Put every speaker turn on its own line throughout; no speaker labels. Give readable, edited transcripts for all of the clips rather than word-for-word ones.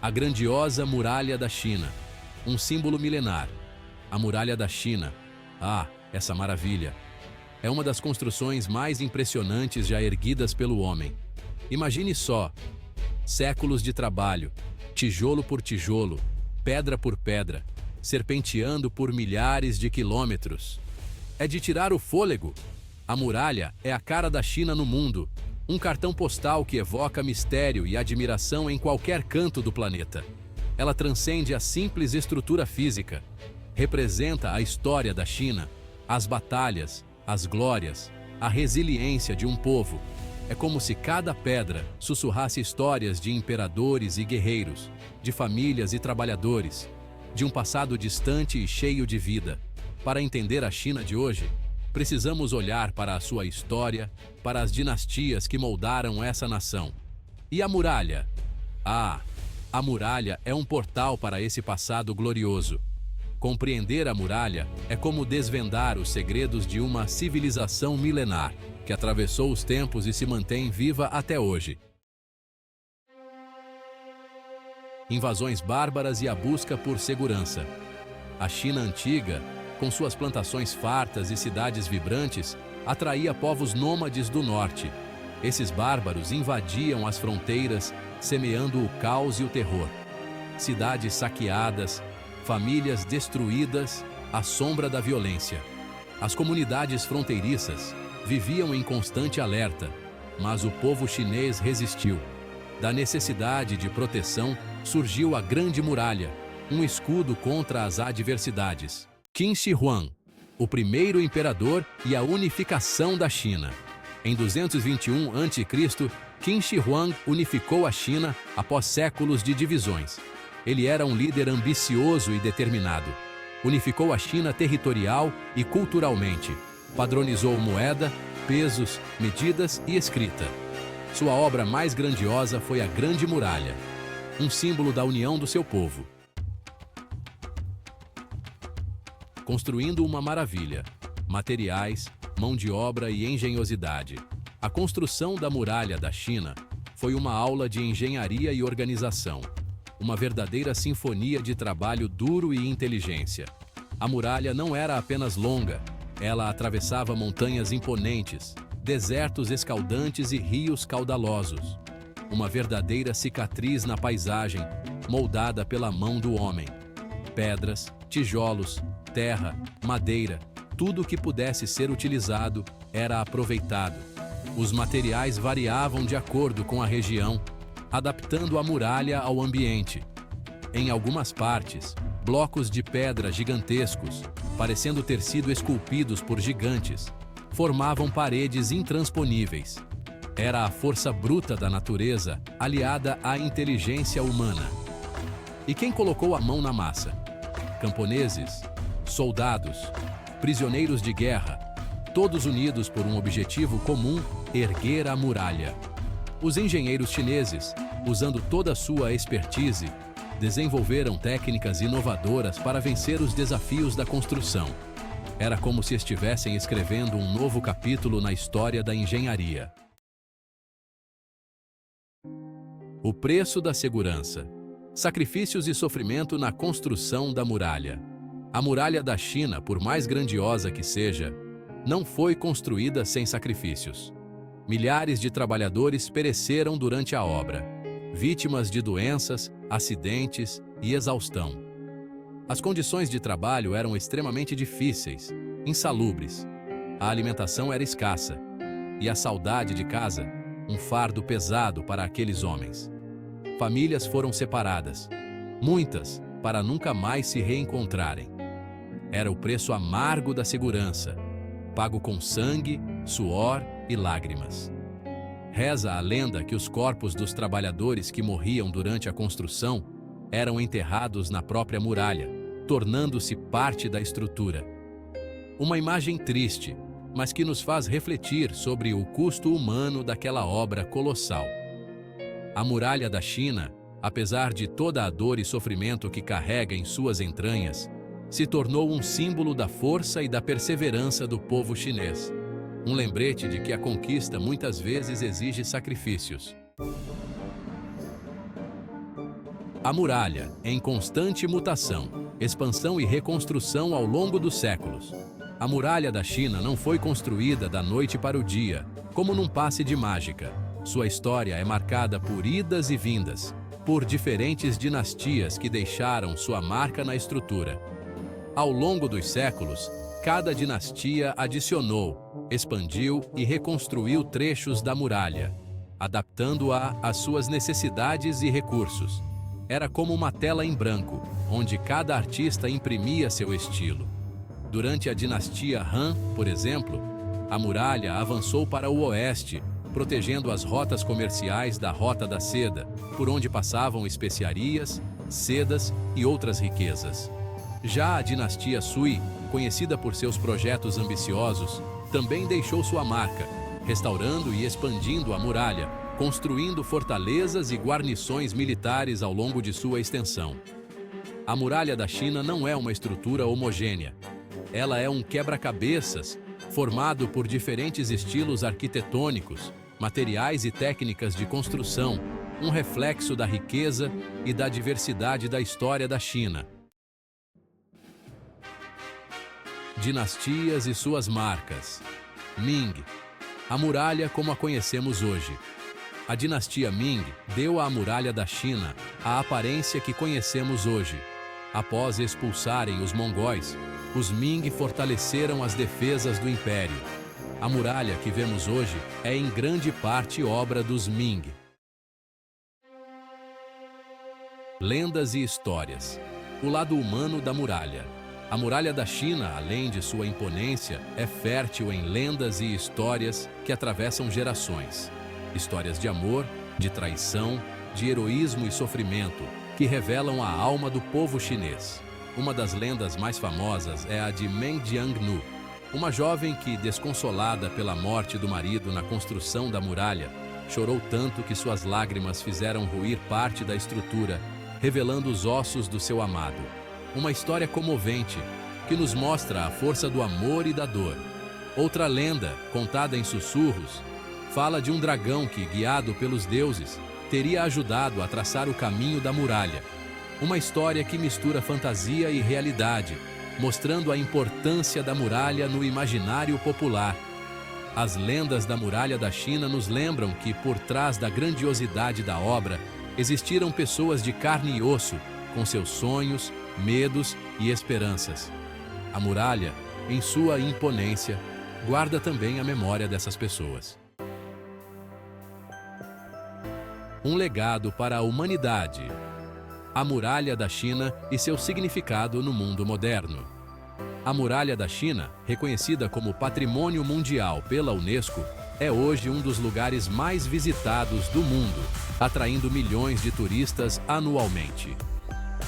A grandiosa Muralha da China, um símbolo milenar. A Muralha da China. Ah, essa maravilha! É uma das construções mais impressionantes já erguidas pelo homem. Imagine só, séculos de trabalho, tijolo por tijolo, pedra por pedra, serpenteando por milhares de quilômetros. É de tirar o fôlego. A muralha é a cara da China no mundo, um cartão postal que evoca mistério e admiração em qualquer canto do planeta. Ela transcende a simples estrutura física, representa a história da China, as batalhas, as glórias, a resiliência de um povo. É como se cada pedra sussurrasse histórias de imperadores e guerreiros, de famílias e trabalhadores, de um passado distante e cheio de vida. Para entender a China de hoje, precisamos olhar para a sua história, para as dinastias que moldaram essa nação. E a muralha? Ah, a muralha é um portal para esse passado glorioso. Compreender a muralha é como desvendar os segredos de uma civilização milenar que atravessou os tempos e se mantém viva até hoje. Invasões bárbaras e a busca por segurança. A China antiga, com suas plantações fartas e cidades vibrantes, atraía povos nômades do norte. Esses bárbaros invadiam as fronteiras, semeando o caos e o terror. Cidades saqueadas, famílias destruídas à sombra da violência. As comunidades fronteiriças viviam em constante alerta, mas o povo chinês resistiu. Da necessidade de proteção surgiu a Grande Muralha, um escudo contra as adversidades. Qin Shi Huang, o primeiro imperador e a unificação da China. Em 221 a.C., Qin Shi Huang unificou a China após séculos de divisões. Ele era um líder ambicioso e determinado. Unificou a China territorial e culturalmente. Padronizou moeda, pesos, medidas e escrita. Sua obra mais grandiosa foi a Grande Muralha, um símbolo da união do seu povo. Construindo uma maravilha. Materiais, mão de obra e engenhosidade. A construção da Muralha da China foi uma aula de engenharia e organização. Uma verdadeira sinfonia de trabalho duro e inteligência. A muralha não era apenas longa, ela atravessava montanhas imponentes, desertos escaldantes e rios caudalosos. Uma verdadeira cicatriz na paisagem, moldada pela mão do homem. Pedras, tijolos, terra, madeira, tudo que pudesse ser utilizado era aproveitado. Os materiais variavam de acordo com a região, adaptando a muralha ao ambiente. Em algumas partes, blocos de pedra gigantescos, parecendo ter sido esculpidos por gigantes, formavam paredes intransponíveis. Era a força bruta da natureza aliada à inteligência humana. E quem colocou a mão na massa? Camponeses, soldados, prisioneiros de guerra, todos unidos por um objetivo comum: erguer a muralha. Os engenheiros chineses, usando toda a sua expertise, desenvolveram técnicas inovadoras para vencer os desafios da construção. Era como se estivessem escrevendo um novo capítulo na história da engenharia. O preço da segurança. Sacrifícios e sofrimento na construção da muralha. A muralha da China, por mais grandiosa que seja, não foi construída sem sacrifícios. Milhares de trabalhadores pereceram durante a obra, vítimas de doenças, acidentes e exaustão. As condições de trabalho eram extremamente difíceis, insalubres. A alimentação era escassa e a saudade de casa, um fardo pesado para aqueles homens. Famílias foram separadas, muitas para nunca mais se reencontrarem. Era o preço amargo da segurança, pago com sangue, suor e lágrimas. Reza a lenda que os corpos dos trabalhadores que morriam durante a construção eram enterrados na própria muralha, tornando-se parte da estrutura. Uma imagem triste, mas que nos faz refletir sobre o custo humano daquela obra colossal. A muralha da China, apesar de toda a dor e sofrimento que carrega em suas entranhas, se tornou um símbolo da força e da perseverança do povo chinês. Um lembrete de que a conquista muitas vezes exige sacrifícios. A muralha, em constante mutação, expansão e reconstrução ao longo dos séculos. A muralha da China não foi construída da noite para o dia, como num passe de mágica. Sua história é marcada por idas e vindas, por diferentes dinastias que deixaram sua marca na estrutura. Ao longo dos séculos, cada dinastia adicionou, expandiu e reconstruiu trechos da muralha, adaptando-a às suas necessidades e recursos. Era como uma tela em branco, onde cada artista imprimia seu estilo. Durante a dinastia Han, por exemplo, a muralha avançou para o oeste, protegendo as rotas comerciais da Rota da Seda, por onde passavam especiarias, sedas e outras riquezas. Já a dinastia Sui, conhecida por seus projetos ambiciosos, também deixou sua marca, restaurando e expandindo a muralha, construindo fortalezas e guarnições militares ao longo de sua extensão. A muralha da China não é uma estrutura homogênea. Ela é um quebra-cabeças, formado por diferentes estilos arquitetônicos, materiais e técnicas de construção, um reflexo da riqueza e da diversidade da história da China. Dinastias e suas marcas. Ming. A muralha como a conhecemos hoje. A dinastia Ming deu à muralha da China a aparência que conhecemos hoje. Após expulsarem os mongóis, os Ming fortaleceram as defesas do império. A muralha que vemos hoje é em grande parte obra dos Ming. Lendas e histórias. O lado humano da muralha. A muralha da China, além de sua imponência, é fértil em lendas e histórias que atravessam gerações. Histórias de amor, de traição, de heroísmo e sofrimento, que revelam a alma do povo chinês. Uma das lendas mais famosas é a de Meng Jiangnu, uma jovem que, desconsolada pela morte do marido na construção da muralha, chorou tanto que suas lágrimas fizeram ruir parte da estrutura, revelando os ossos do seu amado. Uma história comovente, que nos mostra a força do amor e da dor. Outra lenda, contada em sussurros, fala de um dragão que, guiado pelos deuses, teria ajudado a traçar o caminho da muralha. Uma história que mistura fantasia e realidade, mostrando a importância da muralha no imaginário popular. As lendas da muralha da China nos lembram que, por trás da grandiosidade da obra, existiram pessoas de carne e osso, com seus sonhos, medos e esperanças. A muralha, em sua imponência, guarda também a memória dessas pessoas. Um legado para a humanidade. A muralha da China e seu significado no mundo moderno. A muralha da China, reconhecida como Patrimônio Mundial pela Unesco, é hoje um dos lugares mais visitados do mundo, atraindo milhões de turistas anualmente.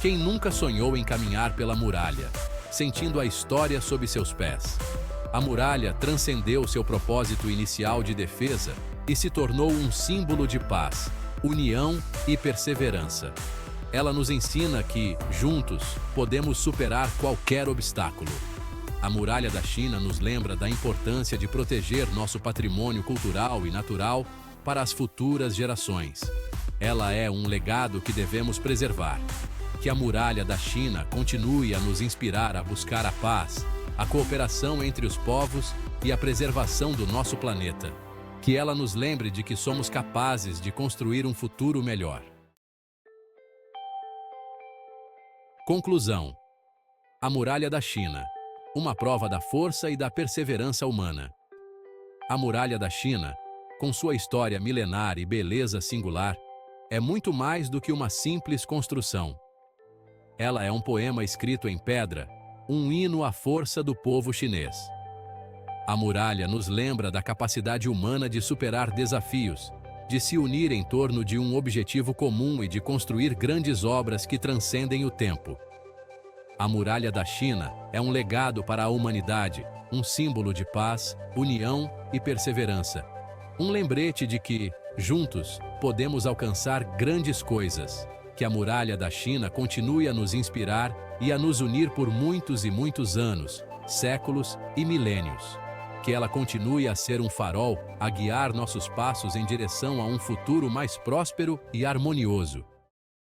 Quem nunca sonhou em caminhar pela muralha, sentindo a história sob seus pés? A muralha transcendeu seu propósito inicial de defesa e se tornou um símbolo de paz, união e perseverança. Ela nos ensina que, juntos, podemos superar qualquer obstáculo. A muralha da China nos lembra da importância de proteger nosso patrimônio cultural e natural para as futuras gerações. Ela é um legado que devemos preservar. Que a muralha da China continue a nos inspirar a buscar a paz, a cooperação entre os povos e a preservação do nosso planeta. Que ela nos lembre de que somos capazes de construir um futuro melhor. Conclusão. A muralha da China. Uma prova da força e da perseverança humana. A muralha da China, com sua história milenar e beleza singular, é muito mais do que uma simples construção. Ela é um poema escrito em pedra, um hino à força do povo chinês. A muralha nos lembra da capacidade humana de superar desafios, de se unir em torno de um objetivo comum e de construir grandes obras que transcendem o tempo. A muralha da China é um legado para a humanidade, um símbolo de paz, união e perseverança. Um lembrete de que, juntos, podemos alcançar grandes coisas. Que a muralha da China continue a nos inspirar e a nos unir por muitos e muitos anos, séculos e milênios. Que ela continue a ser um farol a guiar nossos passos em direção a um futuro mais próspero e harmonioso.